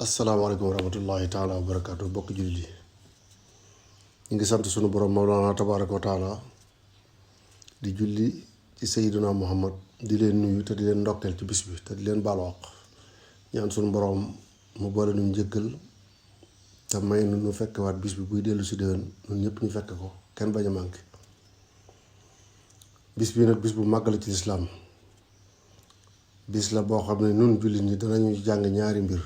asalaamaaleykum wa rahmatullahi taala wa barakaatu bokk jullit yi ñu ngi sant sunu borom Mawlana tabaaraka wa taala di julli ci Seydina Muhammad di leen nuyu te di leen ndokkeel ci bis bi te di leen baal waq ñaan sunu borom mu boole nu njëggal te may nu fekk waat bis bi buy dellu si déwén ñun ñëpp ñu fekk ko kenn bañ a manqué bis bi nag bis bu màgg la ci lislaam bis la boo xam ne nun jullit ñi danañu jàng ñaari mbir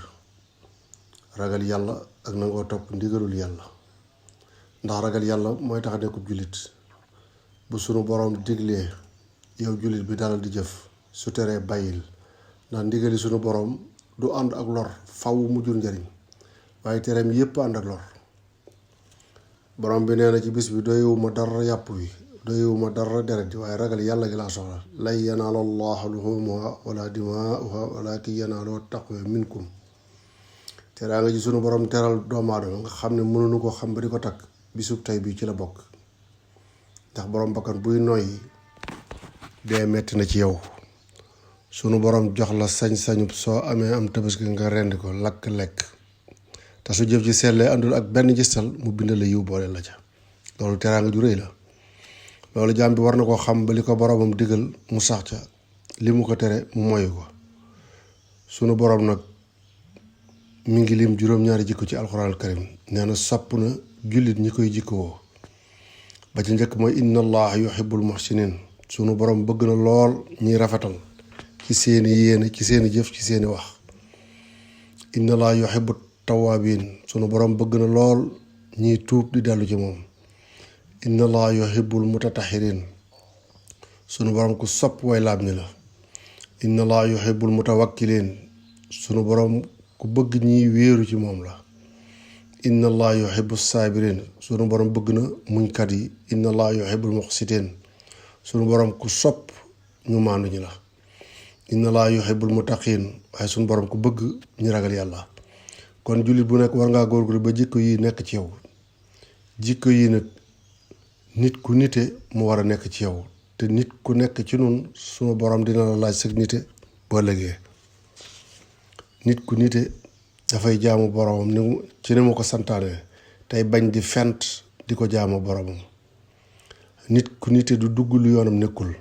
ragal yàlla ak nangoo topp ndigalul yàlla ndax ragal yàlla mooy tax a nekkub jullit bu sunu boroom diglee yow jullit bi dalal di jëf su teree bàyyil ndax ndigali sunu boroom du ànd ak lor faw mu jur njariñ waaye tereem yépp ànd ak lor borom bi nee na ci bis bi doyewuma dara yàpp wi doyewuma dara deret waaye ragal yàlla gi laa soxla lan yanaala llaaha luhuumuhaa wala dimaa'uhaa walaakin yanaaluhu taqwa minkum teraa nga ji sunu borom teral doomu aadama nga xam ne mënuñu ko xam ba di ko takk bisub tey bi ci la bokk ndax borom bakkan buy noyyi dee metti na ci yow sunu borom jox la sañ-sañub soo amee am tabaski nga rendi ko lakk lekk te su jëf ji sellee àndul ak benn gistal mu bind la yiw boole la ca loolu teraa nga ju rëy la loolu jaam bi war na koo xam ba li ko boromam digal mu sax ca li mu ko tere mu moyu ko sunu borom nag mi ngi lim juróom-ñaari jikko ci alxuraan karim nee na sopp na jullit ñi koy jikkowoo ba ci njëkk mooy inna allaha yuhibbul muhsinin sunu borom bëgg na lool ñiy rafetal ci seeni yéene ci seeni jëf ci seeni wax inna allaha yuhibbut tawabin sunu borom bëgg na lool ñiy tuub di dellu ci moom inna allaha yuhibbul mutatahirin sunu borom ku sopp way laab ñi la inna allaha yuhibbul mutawakkilin sunu borom ku bëgg ñiy wéeru ci moom la inna allaha yuhibbu sabirin sunu borom bëgg na muñkat yi inna allaha yuhibbul muqsitin sunu borom ku sopp ñu maandu ñi la inna allaha yuhibbul muttaqin waaye sunu borom ku bëgg ñu ragal yàlla kon jullit bu nekk war ngaa góorgóorlu ba jikko yi nekk ci yow jikko yi nag nit ku nite mu war a nekk ci yow te nit ku nekk ci nun sunu borom dina la laaj sag nite boo lëgee nit ku nite dafay jaamu boromam ni mu ko santaane tey bañ di fent di ko jaamu boromam nit ku nite du dugg lu yoonam nekkul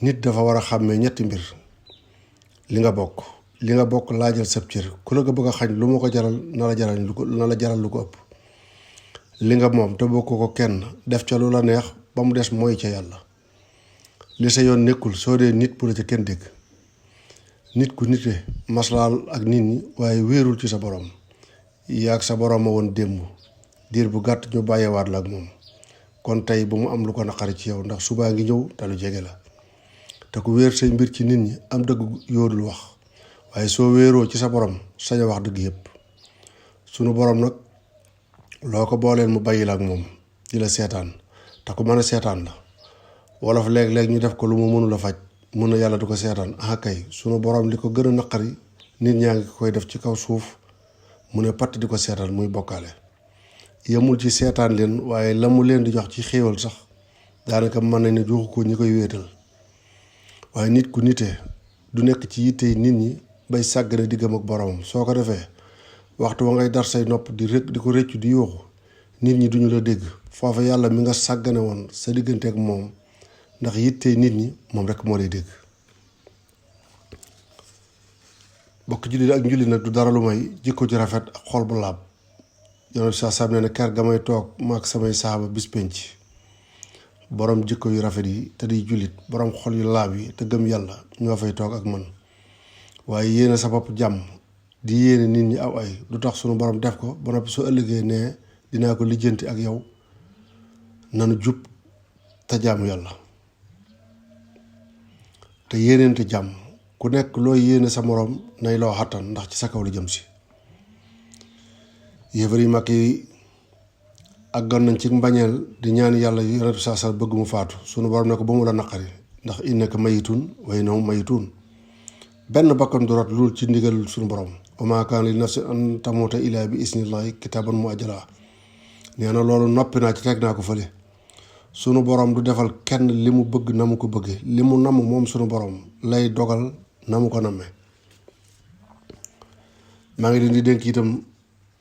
nit dafa war a xàmmee ñetti mbir li nga bokk laajal sab cër ku la ko bëgg a xañ lu ma ko jaral na la jaral lu ko ëpp li nga moom te bokk ko kenn def ca lu la neex ba mu des mooy ca yàlla li sa yoon nekkul soo dee nit bu la ca kenn dégg nit ku nite maslaal ak nit ñi waaye wéerul ci sa borom yaag sa borom a woon démb diir bu gàtt ñu bàyyeewaat la ak moom kon tey bu mu am lu ko naqari ci yow ndax subaa ngi ñëw te lu jege la te ku wéer say mbir ci nit ñi am dëgg yoodul wax waaye soo wéeroo ci sa borom sañ a wax dëgg yépp sunu borom nag loo ko booleel mu bàyyi la ak moom di la seetaan te ku mën a seetaan la wolof léeg-léeg ñu def ko lu mu mënula faj mun na yàlla du ko seetaan kay sunu borom li ko gën a naqari nit ñaa ngi koy def ci kaw suuf mu ne patt di ko seetaan muy bokkaale yemul ci seetaan leen waaye la mu leen di jox ci xéewal sax daanaka mën nañ ne joxu ko ñi koy wéetal waaye nit ku nite du nekk ci yitte nit ñi bay sàggane diggam ak boromam soo ko defee waxtu wa ngay dar say nopp di ko rëccu di yuuxu nit ñi duñu la dégg foofa yàlla mi nga sàggane woon sa diggante ak moom ndax yitte nit ñi moom rekk moo lay dégg bokk jullit ak njullit nag du dara lu may jikko ju rafet ak xol bu laab yonent saa sam ne ker ga may toog maak samay saaba bis penc borom jikko yu rafet yi te di jullit borom xol yu laab yi te gëm yàlla ñoo fay toog ak man waaye yéene sa bopp jàmm di yéene nit ñi aw ay du tax sunu borom def ko ba noppi soo ëllëgee ne dinaa ko lijjanti ak yow nanu jub te jaamu yàlla te yéeneente jàmm ku nekk loo yéene sa moroom nay loo xattan ndax ci sa kaw la jëm si yéefar yi mag yi àggoon nañ ci mbañeel di ñaan yàlla yonent bi saa bëgg mu faatu sunu borom ne ko ba mu la naqari ndax innaka mayitun wa innahum mayitun benn bakkan du rot loolu ci ndigal sunu borom wa maa kaana li nafsin an tamuuta illaa bi isnillahi kitaaban muajjala nee na loolu noppi naa ci teg naa ko fële sunu borom du defal kenn li mu bëgg na mu ko bëggee li mu namm moom sunu borom lay dogal na mu ko nammee maa ngi leen di dénk itam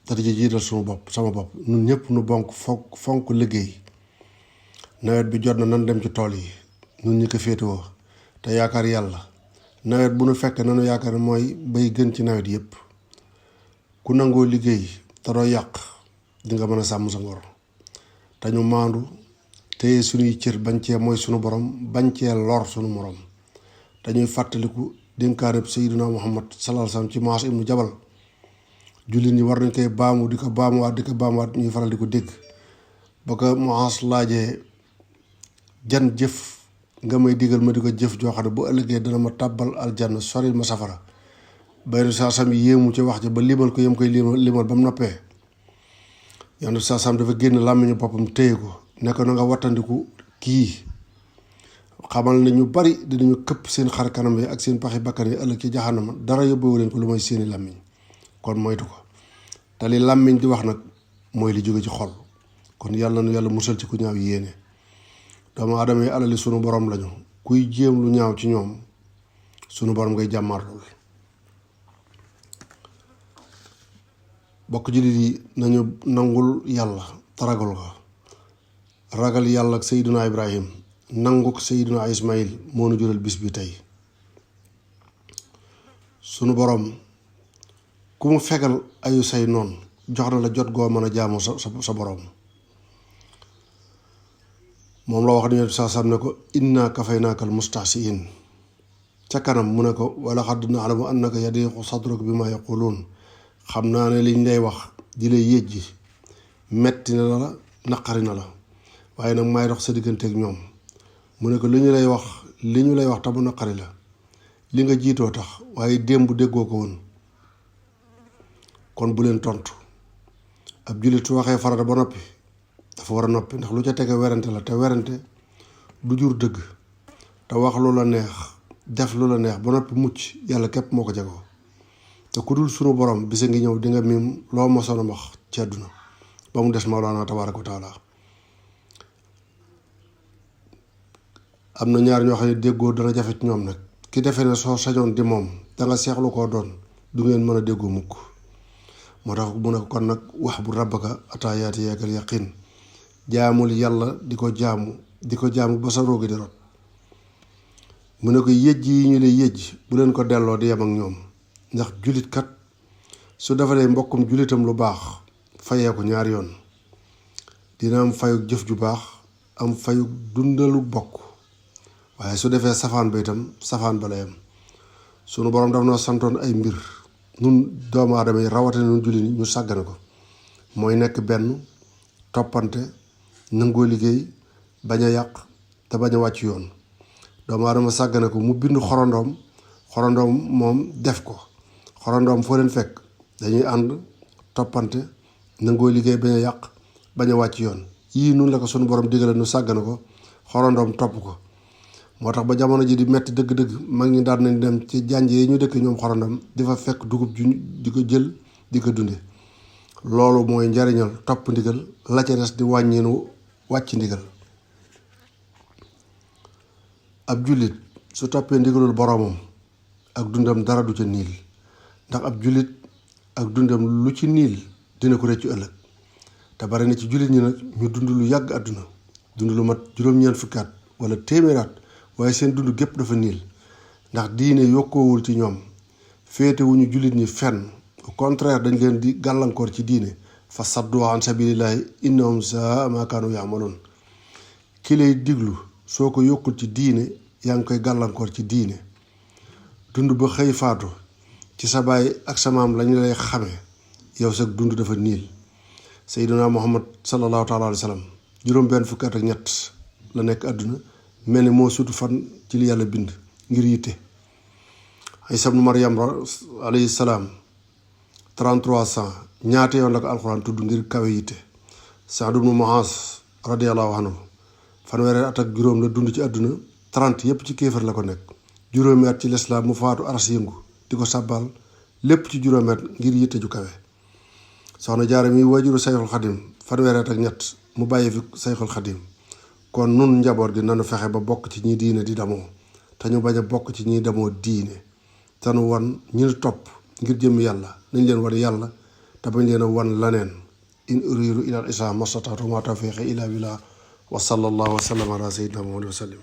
te di ci jiital sama bopp ñun ñëpp nu fonk liggéey. nawet bi jot na nan dem ci tool yi ñun ñi ko féetewoo te yaakaar yàlla. nawet bu nu fekk nanu yaakaar ne mooy bay gën ci nawet yëpp. ku nangoo liggéey te doo yàq di nga mën a sàmm sa ngor te ñu maandu téye suñuy cër bañ cee mooy sunu borom bañ cee lor sunu morom. dañuy fàttaliku dénkaaneb Seydina Muhammad sallallahu alayhi wasallam ci Muaaz ibnu Jabal. jullit ñi war nañ koy baamu di ko baamuwaat ñuy faral di ko dégg. ba ko Muaaz laajee jan jëf nga may digal ma di ko jëf joo xam ne bu ëllëgee dana ma tàbbal aljanna soril ma safara. bayru saa sam yéemu ci wax ja ba limal ko yam koy limal ba mu noppee. yonent saa sam dafa génn làmmiñu boppam téye ko ne ko na nga wattandiku kii. xamal ne ñu bari dinañu këpp seen xar kanam yi ak seen paxi bakkan yi ëllëg ci jaxanama dara yóbbuwu leen ko lu mooy seeni làmmiñ. kon moytu ko te li làmmiñ di wax nag mooy li jóge ci xol. kon yàlla nu yàlla musal ci ku ñaaw yéene. doomu aadama yi alali sunu borom lañu kuy jéem lu ñaaw ci ñoom sunu borom ngay jàmmaar lool. bokk jullit yi nañu nangul yàlla te ragal ko. ragal yàlla ak Seydina Ibrahim nangu ko Seydina Ismaïl moo nu jural bis bi tey. sunu borom ku mu fegal ayu say noon jox na la jot goo mën a jaamu sa borom. moom la wax ni saa sam ne ko inna kafaynaakal mustahsiin ca kanam mu ne ko wala xadd na'lamu annaka yadiqu sadruka bima yaquluun xam naa ne liñ lay wax di lay yéjji metti na la naqari na la waaye nag may dox sa digganteeg ñoom. mu ne ko li ñu lay wax te mu naqari la li nga jiitoo tax waaye démb déggoo ko woon kon bu leen tontu. ab jullit su waxee farata ba noppi dafa war a noppi ndax lu ca tege werante la te werante du jur dëgg. te wax lu la neex def lu la neex ba noppi mucc yàlla képp moo ko jagoo. te ku dul sunu borom bisa ngi ñëw di nga miim loo mosoon a wax ci àdduna ba mu des Mawlaana tabaaraka wa taala. am na ñaar ñoo xam ne déggoo dana jafe ci ñoom nag. ki defee ne soo sañoon di moom danga seexlu koo doon du ngeen mën a déggoo mukk. moo tax mu ne kon nag wax bu rabbaka ataa yaatiyakal yaqiin jaamul yàlla di ko jaamu ba sa roogi di rot. mu ne ko yëjj yi ñu lay yëjj bu leen ko delloo di yem ak ñoom ndax jullit kat su defalee mbokkum jullitam lu baax fayee ko ñaari yoon. dina am fayuk jëf ju baax am fayuk dundalu bokk waaye su defee safaan ba itam safaan ba la yam. sunu borom daf noo santoon ay mbir nun doomu aadama yi rawatina nun jullit ñu sàggane ko. mooy nekk benn toppante nangoo liggéey bañ a yàq te bañ a wàcc yoon. doomu aadama sàggane ko mu bind xorondoom moom def ko. xorondoom foo leen fekk dañuy ànd toppante nangoo liggéey bañ a yàq bañ a wàcc yoon. yii nun la ko sunu borom digale nu sàggane ko xorondoom topp ko. moo tax ba jamono ji di metti dëgg-dëgg mag ñi daan nañ dem ci jànj yi ñu dëkk ñoom xorondom di fa fekk dugub ju di ko jël di ko dunde. loolu mooy njariñal topp ndigal la ca des di wàññeenu wàcc ndigal. ab jullit su toppee ndigalul boromam ak dundam dara du ca niil ndax ab jullit ak dundam lu ci niil dina ko rëccu ëllëg. te bari na ci jullit ñi nag ñu dund lu yàgg àdduna dund lu mat juróom-ñeent fukki at wala téeméeraat waaye seen dund gépp dafa niil ndax diine yokkoowul ci ñoom féetewuñu jullit ñi fenn. au contraire dañ leen di gàllankoor ci diine fa saddu an sabilillahi innahum saa ma kaanu yaamaloon. ki lay diglu soo ko yokkul ci diine yaa ngi koy gàllankoor ci diine. dund ba xëy faatu ci sa baay ak sa maam lañu lay xamee yow sa dund dafa niil. Seydina Muhammad sallallahu taala alayhi wa sallam juróom benn fukki at ak ñett la nekk àdduna mel ni moo sutu fan ci li yàlla bind ngir yitte. Isa ibnu Maryam alayhi salaam 3300 ñaata yoon la ko alxuraan tudd ngir kawe yitte. Saad ibnu Muaaz radiyallahu anhu fanweeri at ak juróom la dund ci àdduna 30 yépp ci kéefar la ko nekk. juróomi at ci lislaam mu faatu aras yëngu di ko sàbbal lépp ci juróomi at ngir yitte ju kawe. soxna Jaara mi waajuru Sayxul Xadim fanweeri at ak ñett mu bàyyi fi Sayxul Xadim. kon nun njaboot gi nanu fexe ba bokk ci ñi diine di damoo te ñu bañ a bokk ci ñi damoo diine te nu wan ñi topp ngir jëm yàlla nañ leen wan yàlla te bañ leen a wan laneen in uriidu illa al islaaha mastataatu wa maa tawfiiqi illaa billaah wa sallallaahu wa sallam ala sayyidina Muhammad wa sallim